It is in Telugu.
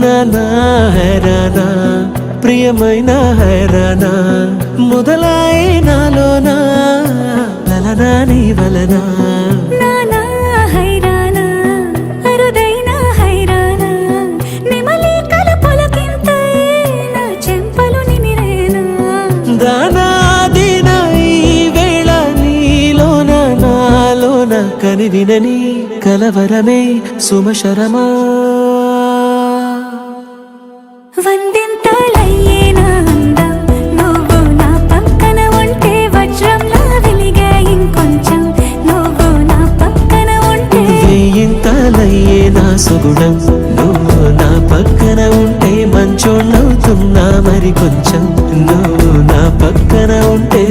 నానా హైరానా ప్రియమైన హైరానా మొదలాయి నాలోనా లలనా నీ వలనా నానా హైరానా అరుదైన హైరానా నిమలి కలపలకింతై నా చెంపలు నిమిరేనా దానాదిన ఈ వేళ నీలోన నాలోన కనివినని కలవరమే సుమశరమా వందింతలయ్యేనా అందం నువ్వు నా పక్కన ఉంటే వజ్రంలా వెలిగే ఇంకొంచెం నువ్వు నా పక్కన ఉంటే వెయ్యింతలయ్యే నా సుగుణం నువ్వు నా పక్కన ఉంటే మంచోళ్ళవుతున్నా మరి కొంచెం నువ్వు నా పక్కన ఉంటే